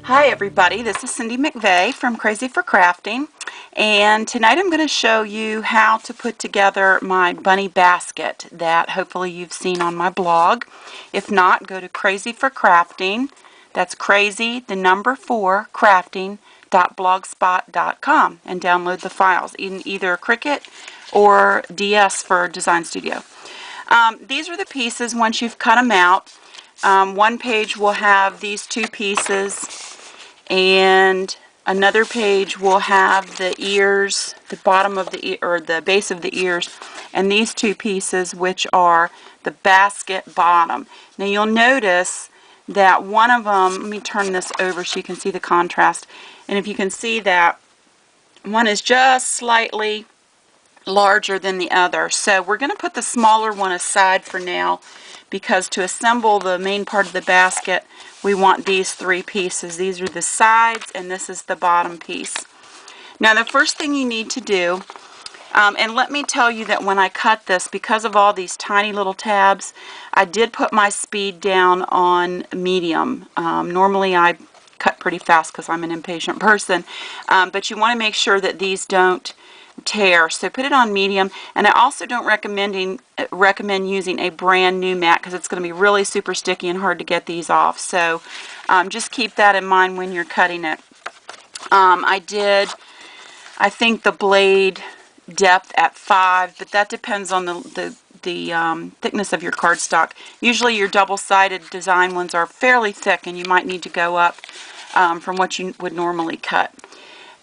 Hi everybody, this is Cindy McVey from Crazy for Crafting, and tonight I'm going to show you how to put together my bunny basket that hopefully you've seen on my blog. If not, go to Crazy for Crafting. That's crazy, the number 4, crafting.blogspot.com, and download the files in either Cricut or DS for Design Studio. These are the pieces once you've cut them out. One page will have these two pieces, and another page will have the ears, the bottom of the ear, or the base of the ears, and these two pieces, which are the basket bottom. Now you'll notice that one of them, let me turn this over so you can see the contrast, and if you can see that one is just slightly larger than the other. So we're going to put the smaller one aside for now, because to assemble the main part of the basket we want these three pieces. These are the sides and this is the bottom piece. Now the first thing you need to do, and let me tell you that when I cut this, because of all these tiny little tabs, I did put my speed down on medium. Normally I cut pretty fast because I'm an impatient person, but you want to make sure that these don't tear, so put it on medium. And I also don't recommend using a brand new mat because it's going to be really super sticky and hard to get these off, so just keep that in mind when you're cutting it. I think the blade depth at 5, but that depends on the thickness of your cardstock. Usually your double-sided design ones are fairly thick, and you might need to go up from what you would normally cut.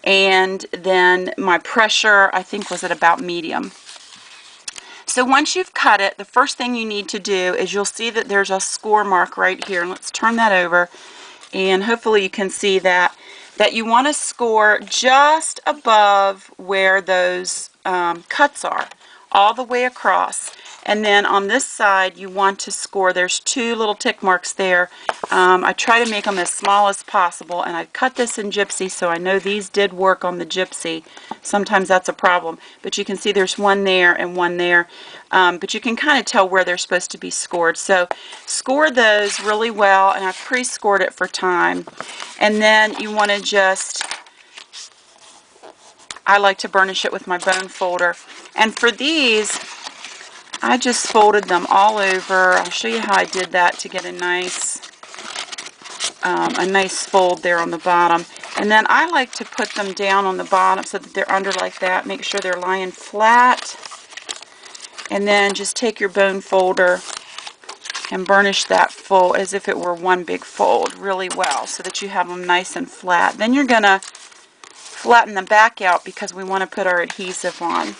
And then my pressure, I think, was at about medium. So once you've cut it, the first thing you need to do is you'll see that there's a score mark right here. Let's turn that over, and hopefully you can see that you want to score just above where those cuts are, all the way across. And then on this side you want to score, there's two little tick marks there. I try to make them as small as possible, and I cut this in Gypsy, so I know these did work on the Gypsy. Sometimes that's a problem, but you can see there's one there and one there, but you can kind of tell where they're supposed to be scored. So score those really well, and I've pre-scored it for time. And then you want to just, I like to burnish it with my bone folder, and for these I just folded them all over. I'll show you how I did that to get a nice fold there on the bottom. And then I like to put them down on the bottom so that they're under like that. Make sure they're lying flat. And then just take your bone folder and burnish that fold as if it were one big fold really well, so that you have them nice and flat. Then you're going to flatten the back out because we want to put our adhesive on.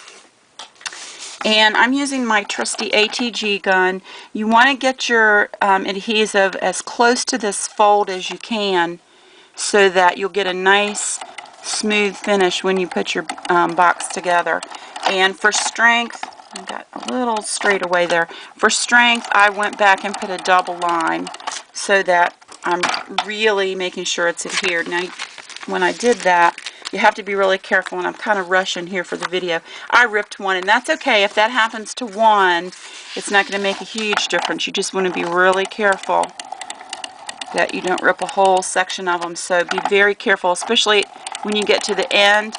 And I'm using my trusty ATG gun. You want to get your adhesive as close to this fold as you can, so that you'll get a nice smooth finish when you put your box together. And for strength, I got a little straight away there. For strength, I went back and put a double line so that I'm really making sure it's adhered. Now, when I did that, you have to be really careful, and I'm kind of rushing here for the video. I ripped one, and that's okay. If that happens to one, it's not going to make a huge difference. You just want to be really careful that you don't rip a whole section of them. So be very careful, especially when you get to the end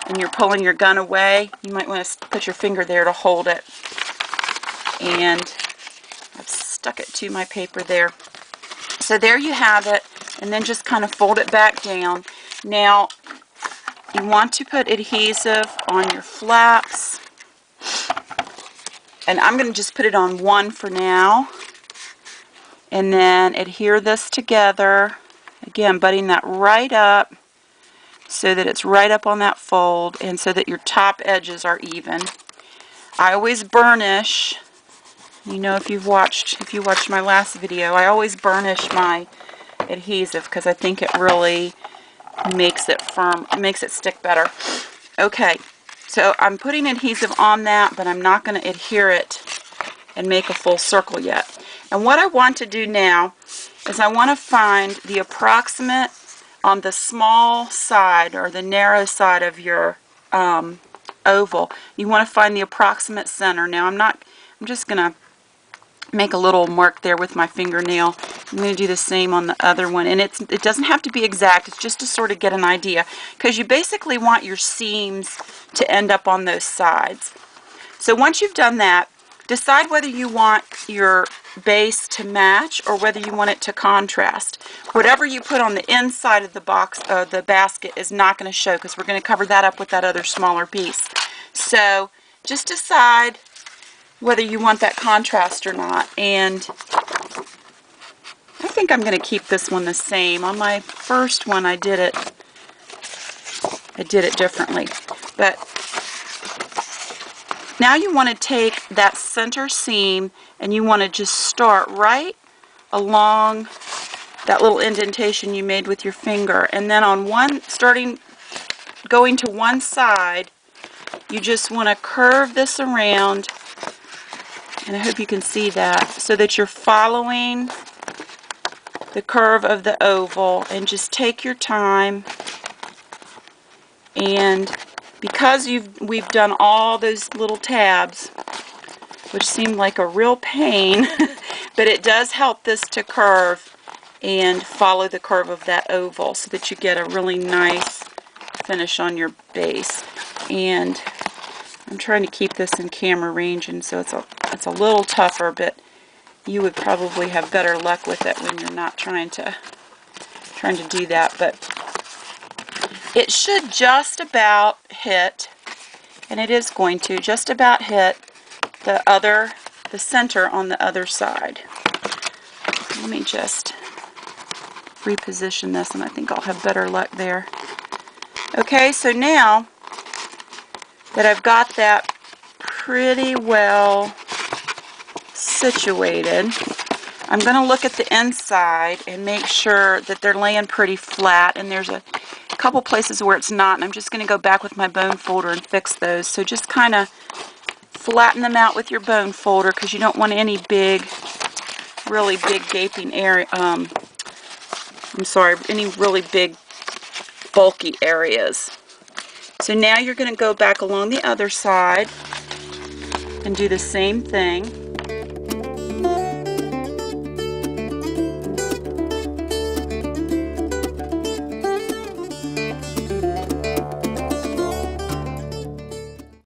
and you're pulling your gun away. You might want to put your finger there to hold it. And I've stuck it to my paper there. So there you have it, and then just kind of fold it back down. Now, you want to put adhesive on your flaps, and I'm going to just put it on one for now, and then adhere this together, again butting that right up so that it's right up on that fold, and so that your top edges are even. I always burnish, you know, if you watched my last video, I always burnish my adhesive because I think it really makes it firm, makes it stick better. Okay, so I'm putting adhesive on that, but I'm not going to adhere it and make a full circle yet. And what I want to do now is I want to find the approximate on the small side, or the narrow side of your oval. You want to find the approximate center. Now I'm just going to make a little mark there with my fingernail, I'm going to do the same on the other one, and it doesn't have to be exact, it's just to sort of get an idea, because you basically want your seams to end up on those sides. So once you've done that, decide whether you want your base to match or whether you want it to contrast. Whatever you put on the inside of the box, the basket, is not going to show, because we're going to cover that up with that other smaller piece. So just decide whether you want that contrast or not, and I think I'm going to keep this one the same. On my first one I did it differently. But now you want to take that center seam and you want to just start right along that little indentation you made with your finger, and then on going to one side, you just want to curve this around, and I hope you can see that, so that you're following the curve of the oval, and just take your time. And because we've done all those little tabs, which seemed like a real pain, but it does help this to curve and follow the curve of that oval so that you get a really nice finish on your base. And I'm trying to keep this in camera range, and so it's a little tougher, but you would probably have better luck with it when you're not trying to do that. But it should just about hit, and it is going to just about hit the center on the other side. Let me just reposition this, and I think I'll have better luck there. Okay, so now that I've got that pretty well situated, I'm going to look at the inside and make sure that they're laying pretty flat, and there's a couple places where it's not, and I'm just going to go back with my bone folder and fix those. So just kind of flatten them out with your bone folder, because you don't want any really big gaping area, any really big bulky areas. So now you're going to go back along the other side and do the same thing.